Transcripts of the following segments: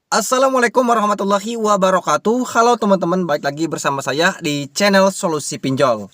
Assalamualaikum warahmatullahi wabarakatuh. Halo teman-teman, balik lagi bersama saya di channel Solusi Pinjol.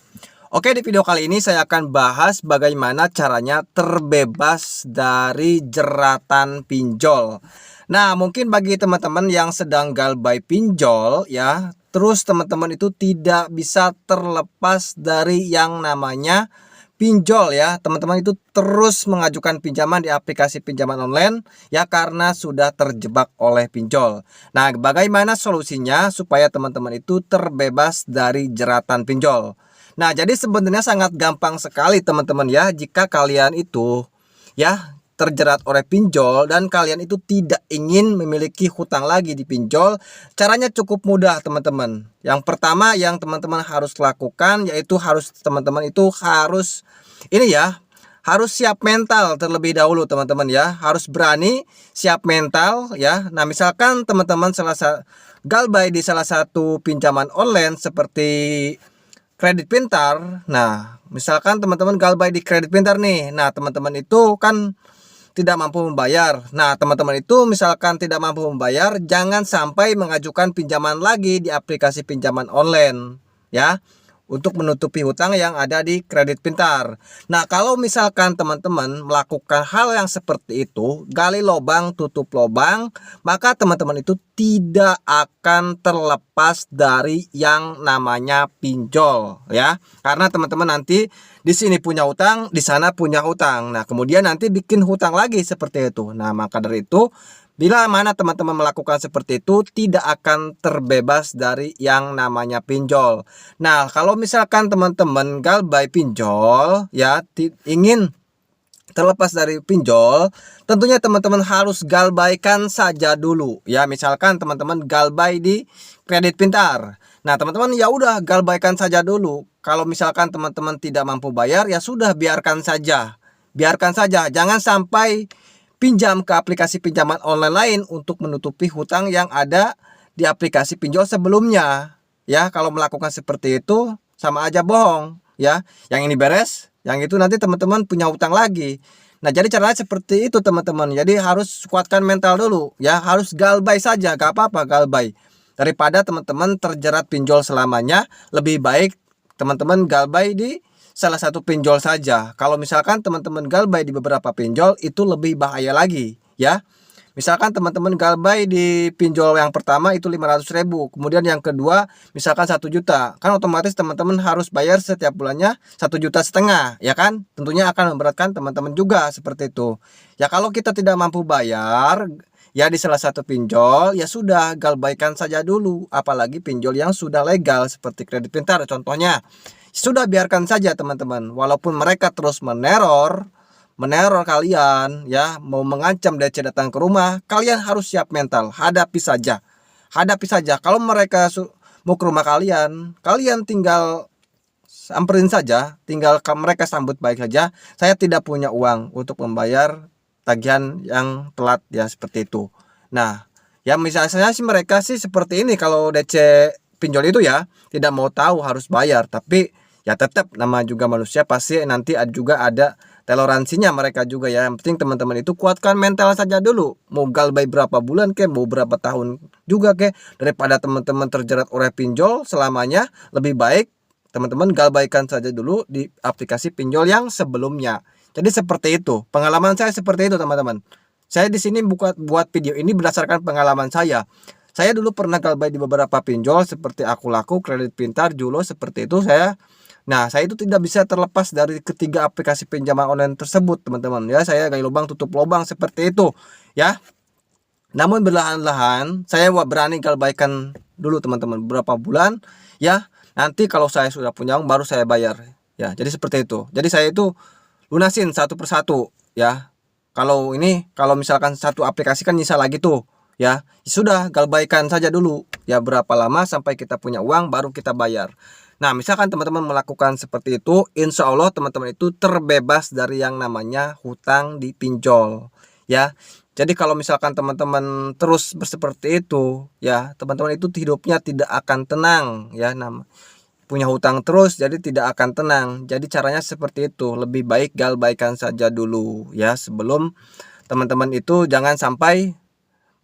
Oke, di video kali ini saya akan bahas bagaimana caranya terbebas dari jeratan pinjol. Nah, mungkin bagi teman-teman yang sedang galbay pinjol ya, terus teman-teman itu tidak bisa terlepas dari yang namanya pinjol ya. Teman-teman itu terus mengajukan pinjaman di aplikasi pinjaman online ya karena sudah terjebak oleh pinjol. Nah, bagaimana solusinya supaya teman-teman itu terbebas dari jeratan pinjol? Nah, jadi sebenarnya sangat gampang sekali teman-teman ya, jika kalian itu ya terjerat oleh pinjol dan kalian itu tidak ingin memiliki hutang lagi di pinjol. Caranya cukup mudah teman-teman. Yang pertama yang teman-teman harus lakukan yaitu teman-teman itu harus ini ya, harus siap mental terlebih dahulu teman-teman ya. Harus berani, siap mental ya. Nah, misalkan teman-teman galbay di salah satu pinjaman online seperti Kredit Pintar. Nah, misalkan teman-teman galbay di Kredit Pintar nih. Nah, teman-teman itu kan tidak mampu membayar. Nah, teman-teman itu misalkan tidak mampu membayar, jangan sampai mengajukan pinjaman lagi di aplikasi pinjaman online ya, untuk menutupi hutang yang ada di Kredit Pintar. Nah, kalau misalkan teman-teman melakukan hal yang seperti itu, gali lubang tutup lubang, maka teman-teman itu tidak akan terlepas dari yang namanya pinjol ya. Karena teman-teman nanti di sini punya hutang, di sana punya hutang. Nah, kemudian nanti bikin hutang lagi seperti itu. Nah, maka dari itu bila mana teman-teman melakukan seperti itu, tidak akan terbebas dari yang namanya pinjol. Nah, kalau misalkan teman-teman galbay pinjol ya, ingin terlepas dari pinjol, tentunya teman-teman harus galbaikan saja dulu ya. Misalkan teman-teman galbay di Kredit Pintar. Nah, teman-teman ya udah galbaikan saja dulu. Kalau misalkan teman-teman tidak mampu bayar, ya sudah biarkan saja. Biarkan saja, jangan sampai pinjam ke aplikasi pinjaman online lain untuk menutupi hutang yang ada di aplikasi pinjol sebelumnya. Ya, kalau melakukan seperti itu sama aja bohong ya. Yang ini beres, yang itu nanti teman-teman punya hutang lagi. Nah, jadi caranya seperti itu teman-teman. Jadi harus kuatkan mental dulu ya, harus galbay saja, gak apa-apa galbay. Daripada teman-teman terjerat pinjol selamanya, lebih baik teman-teman galbay di salah satu pinjol saja. Kalau misalkan teman-teman galbay di beberapa pinjol, itu lebih bahaya lagi ya. Misalkan teman-teman galbay di pinjol yang pertama itu 500.000, kemudian yang kedua misalkan 1 juta, kan otomatis teman-teman harus bayar setiap bulannya 1,5 juta ya kan. Tentunya akan memberatkan teman-teman juga seperti itu ya. Kalau kita tidak mampu bayar ya di salah satu pinjol, ya sudah galbaikan saja dulu, apalagi pinjol yang sudah legal seperti Kredit Pintar contohnya. Sudah biarkan saja teman-teman, walaupun mereka terus meneror kalian ya, mau mengancam DC datang ke rumah, kalian harus siap mental, hadapi saja. Hadapi saja. Kalau mereka mau ke rumah kalian, kalian tinggal samperin saja, tinggal mereka sambut baik saja. Saya tidak punya uang untuk membayar tagihan yang telat ya, seperti itu. Nah, ya misalnya sih mereka sih seperti ini, kalau DC pinjol itu ya tidak mau tahu harus bayar, tapi ya tetap nama juga manusia, pasti nanti juga ada toleransinya mereka juga ya. Yang penting teman-teman itu kuatkan mental saja dulu. Mau galbay berapa bulan ke, mau berapa tahun juga ke, daripada teman-teman terjerat oleh pinjol selamanya, lebih baik teman-teman galbaikan saja dulu di aplikasi pinjol yang sebelumnya. Jadi seperti itu. Pengalaman saya seperti itu teman-teman. Saya di sini buat video ini berdasarkan pengalaman saya. Saya dulu pernah galbay di beberapa pinjol seperti Aku Laku, Kredit Pintar, Julo, seperti itu saya. Nah, saya itu tidak bisa terlepas dari ketiga aplikasi pinjaman online tersebut, teman-teman. Ya, saya gali lubang tutup lubang seperti itu, ya. Namun berlahan-lahan saya berani galbaikan dulu, teman-teman, beberapa bulan, ya. Nanti kalau saya sudah punya uang baru saya bayar. Ya, jadi seperti itu. Jadi saya itu lunasin satu persatu, ya. Kalau misalkan satu aplikasi kan nyisa lagi tuh, ya. Sudah galbaikan saja dulu. Ya, berapa lama sampai kita punya uang baru kita bayar. Nah, misalkan teman-teman melakukan seperti itu, insya Allah teman-teman itu terbebas dari yang namanya hutang di pinjol ya. Jadi kalau misalkan teman-teman terus seperti itu ya, teman-teman itu hidupnya tidak akan tenang ya. Punya hutang terus, jadi tidak akan tenang. Jadi caranya seperti itu, lebih baik galbaikan saja dulu ya, sebelum teman-teman itu jangan sampai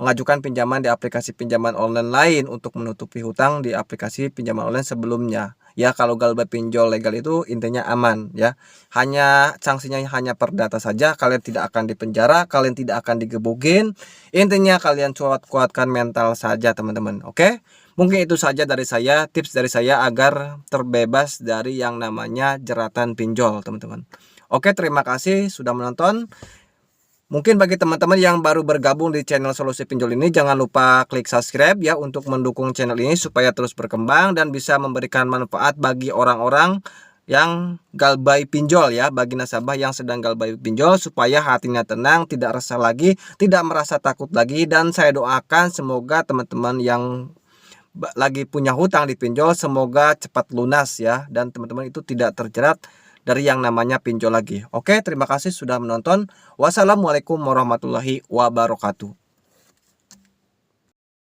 mengajukan pinjaman di aplikasi pinjaman online lain untuk menutupi hutang di aplikasi pinjaman online sebelumnya. Ya, kalau galbay pinjol legal itu intinya aman ya. Hanya sanksinya hanya perdata saja, kalian tidak akan dipenjara, kalian tidak akan digebukin. Intinya kalian kuatkan mental saja teman-teman. Oke? Mungkin itu saja dari saya, tips dari saya agar terbebas dari yang namanya jeratan pinjol, teman-teman. Oke, terima kasih sudah menonton. Mungkin bagi teman-teman yang baru bergabung di channel Solusi Pinjol ini, jangan lupa klik subscribe ya untuk mendukung channel ini supaya terus berkembang dan bisa memberikan manfaat bagi orang-orang yang galbay pinjol ya, bagi nasabah yang sedang galbay pinjol supaya hatinya tenang, tidak resah lagi, tidak merasa takut lagi. Dan saya doakan semoga teman-teman yang lagi punya hutang di pinjol semoga cepat lunas ya, dan teman-teman itu tidak terjerat dari yang namanya pinjol lagi. Oke, terima kasih sudah menonton. Wassalamualaikum warahmatullahi wabarakatuh.